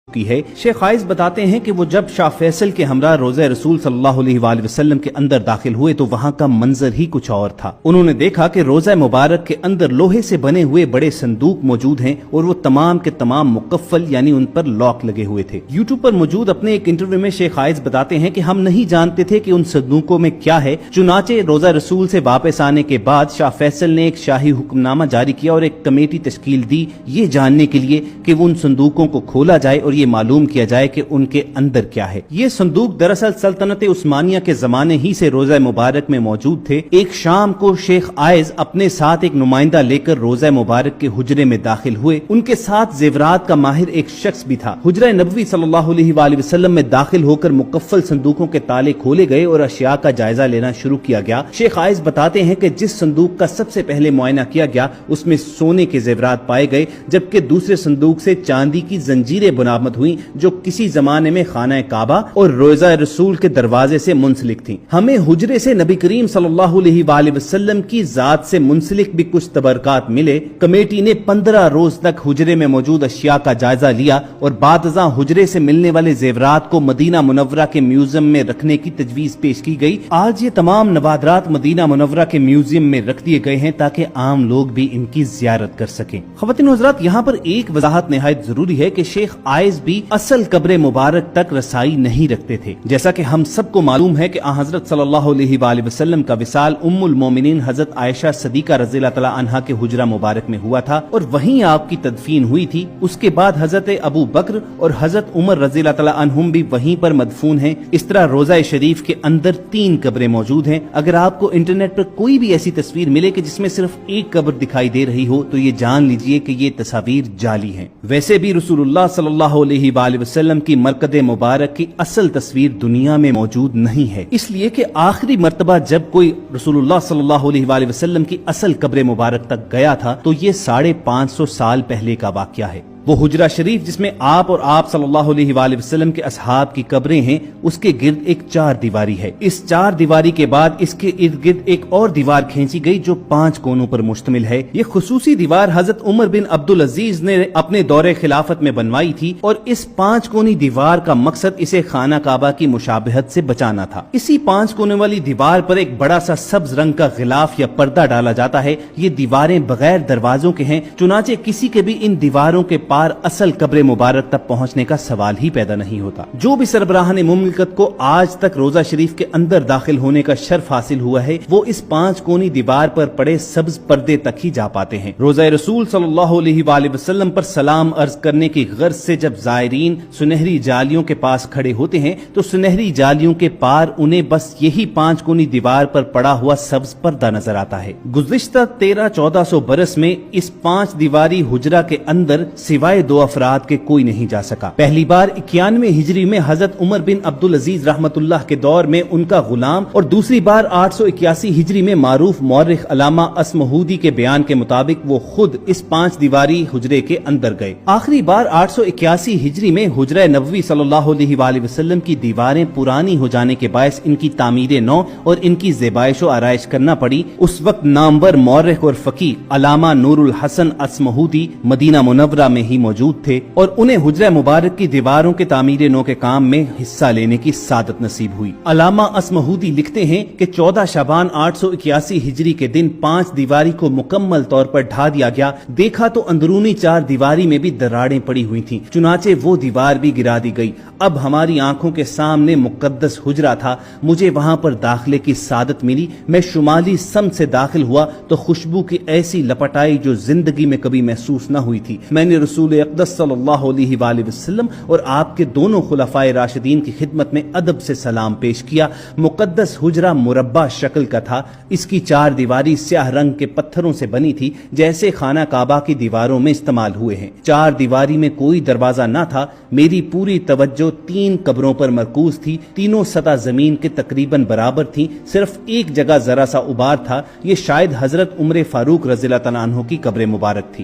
کی ہے۔ شیخ عائز بتاتے ہیں کہ وہ جب شاہ فیصل کے ہمراہ روضہ رسول صلی اللہ علیہ وآلہ وسلم کے اندر داخل ہوئے تو وہاں کا منظر ہی کچھ اور تھا۔ انہوں نے دیکھا کہ روضہ مبارک کے اندر لوہے سے بنے ہوئے بڑے صندوق موجود ہیں اور وہ تمام کے تمام مقفل یعنی ان پر لاک لگے ہوئے تھے۔ یوٹیوب پر موجود اپنے ایک انٹرویو میں شیخ عائز بتاتے ہیں کہ ہم نہیں جانتے تھے کہ ان صندوقوں میں کیا ہے، چنانچہ روضہ رسول سے واپس آنے کے بعد شاہ فیصل نے ایک شاہی حکم نامہ جاری کیا اور ایک کمیٹی تشکیل دی یہ جاننے کے لیے کہ وہ ان صندوقوں کو کھولا جائے اور یہ معلوم کیا جائے کہ ان کے اندر کیا ہے۔ یہ صندوق دراصل سلطنت عثمانیہ کے زمانے ہی سے روضہ مبارک میں موجود تھے۔ ایک شام کو شیخ عائز اپنے ساتھ ایک نمائندہ لے کر روضہ مبارک کے حجرے میں داخل ہوئے۔ ان کے ساتھ زیورات کا ماہر ایک شخص بھی تھا۔ حجرہ نبوی صلی اللہ علیہ وآلہ وسلم میں داخل ہو کر مقفل صندوقوں کے تالے کھولے گئے اور اشیاء کا جائزہ لینا شروع کیا گیا۔ شیخ عائز بتاتے ہیں کہ جس صندوق کا سب سے پہلے معائنہ کیا گیا اس میں سونے کے زیورات پائے گئے، جبکہ دوسرے صندوق سے چاندی کی زنجیریں برآمد ہوئیں جو کسی زمانے میں خانہ کعبہ اور روضہ رسول کے دروازے سے منسلک تھیں۔ ہمیں حجرے سے نبی کریم صلی اللہ علیہ وآلہ وسلم کی ذات سے منسلک بھی کچھ تبرکات ملے۔ کمیٹی نے 15 روز تک حجرے میں موجود اشیاء کا جائزہ لیا اور بعد ازاں حجرے سے ملنے والے زیورات کو مدینہ منورہ کے میوزیم میں رکھنے کی تجویز پیش کی گئی۔ آج یہ تمام نوادرات مدینہ منورہ کے میوزیم میں رکھ دیے گئے ہیں تاکہ عام لوگ بھی ان کی زیارت کر سکیں۔ خواتین و حضرات، یہاں پر ایک وضاحت نہایت ضروری ہے کہ شیخ عائز بھی اصل قبر مبارک تک رسائی نہیں رکھتے تھے۔ جیسا کہ ہم سب کو معلوم ہے کہ حضرت صلی اللہ علیہ وآلہ وسلم کا وصال ام المومنین حضرت عائشہ صدیقہ رضی اللہ تعالی عنہا کے حجرہ مبارک میں ہوا تھا اور وہیں آپ کی تدفین ہوئی تھی۔ اس کے بعد حضرت ابو بکر اور حضرت عمر رضی اللہ تعالی عنہم بھی وہیں پر مدفون ہیں۔ اس طرح روضہ شریف کے اندر 3 قبریں موجود ہیں۔ اگر آپ کو انٹرنیٹ پر کوئی بھی ایسی تصویر ملے کہ جس میں صرف ایک قبر دکھائی دے رہی ہو تو یہ جان لیجئے کہ یہ تصاویر جعلی ہیں۔ ویسے بھی رسول اللہ صلی اللہ علیہ وآلہ وسلم کی مرقد مبارک کی اصل تصویر دنیا میں موجود نہیں ہے، اس لیے کہ آخری مرتبہ جب کوئی رسول اللہ صلی اللہ علیہ وآلہ وسلم کی اصل قبر مبارک تک گیا تھا تو یہ 550 سال پہلے کا واقعہ ہے۔ وہ حجرہ شریف جس میں آپ اور آپ صلی اللہ علیہ وآلہ وسلم کے اصحاب کی قبریں ہیں، اس کے گرد ایک 4 دیواری ہے۔ اس 4 دیواری کے بعد اس کے ارد گرد ایک اور دیوار کھینچی گئی جو 5 کونوں پر مشتمل ہے۔ یہ خصوصی دیوار حضرت عمر بن عبدالعزیز نے اپنے دور خلافت میں بنوائی تھی اور اس 5 کونی دیوار کا مقصد اسے خانہ کعبہ کی مشابہت سے بچانا تھا۔ اسی 5 کونے والی دیوار پر ایک بڑا سا سبز رنگ کا غلاف یا پردہ ڈالا جاتا ہے۔ یہ دیواریں بغیر دروازوں کے ہیں، چنانچہ کسی کے بھی ان دیواروں کے اصل قبر مبارک تک پہنچنے کا سوال ہی پیدا نہیں ہوتا۔ جو بھی سربراہان مملکت کو آج تک روضہ شریف کے اندر داخل ہونے کا شرف حاصل ہوا ہے وہ اس 5 کونی دیوار پر پڑے سبز پردے تک ہی جا پاتے ہیں۔ روضہ رسول صلی اللہ علیہ وآلہ وسلم پر سلام عرض کرنے کی غرض سے جب زائرین سنہری جالیوں کے پاس کھڑے ہوتے ہیں تو سنہری جالیوں کے پار انہیں بس یہی 5 کونی دیوار پر پڑا ہوا سبز پردہ نظر آتا ہے۔ گزشتہ 1300-1400 برس میں اس 5 دیواری حجرہ کے اندر سوائے 2 افراد کے کوئی نہیں جا سکا۔ پہلی بار 91 ہجری میں حضرت عمر بن عبدالعزیز رحمت اللہ کے دور میں ان کا غلام، اور دوسری بار 881 ہجری میں معروف مورخ علامہ اسمہودی کے بیان کے مطابق وہ خود اس 5 دیواری حجرے کے اندر گئے۔ آخری بار 881 ہجری میں حجرہ نبوی صلی اللہ علیہ وآلہ وسلم کی دیواریں پرانی ہو جانے کے باعث ان کی تعمیر نو اور ان کی زیبائش و آرائش کرنا پڑی۔ اس وقت نامور مورخ اور فقیہ علامہ نور الحسن اسمہودی مدینہ منورہ میں ہی موجود تھے اور انہیں حجرہ مبارک کی دیواروں کے تعمیر نو کے کام میں حصہ لینے کی سعادت نصیب ہوئی۔ علامہ اسمہودی لکھتے ہیں کہ 14 شعبان 881 ہجری کے دن 5 دیواری کو مکمل طور پر ڈھا دیا گیا۔ دیکھا تو اندرونی 4 دیواری میں بھی دراڑیں پڑی ہوئی تھیں، چنانچہ وہ دیوار بھی گرا دی گئی۔ اب ہماری آنکھوں کے سامنے مقدس حجرہ تھا۔ مجھے وہاں پر داخلے کی سعادت ملی۔ میں شمالی سمت سے داخل ہوا تو خوشبو کی ایسی لپٹ آئی جو زندگی میں کبھی محسوس نہ ہوئی تھی۔ میں نے رسول اقدس صلی اللہ علیہ وآلہ وسلم اور آپ کے دونوں خلفائے راشدین کی خدمت میں ادب سے سلام پیش کیا۔ مقدس حجرہ مربع شکل کا تھا۔ اس کی 4 دیواری سیاہ رنگ کے پتھروں سے بنی تھی جیسے خانہ کعبہ کی دیواروں میں استعمال ہوئے ہیں۔ 4 دیواری میں کوئی دروازہ نہ تھا۔ میری پوری توجہ 3 قبروں پر مرکوز تھی۔ تینوں سطح زمین کے تقریباً برابر تھیں، صرف ایک جگہ ذرا سا ابار تھا۔ یہ شاید حضرت عمر فاروق رضی اللہ تعالیٰ عنہ کی قبر مبارک تھی۔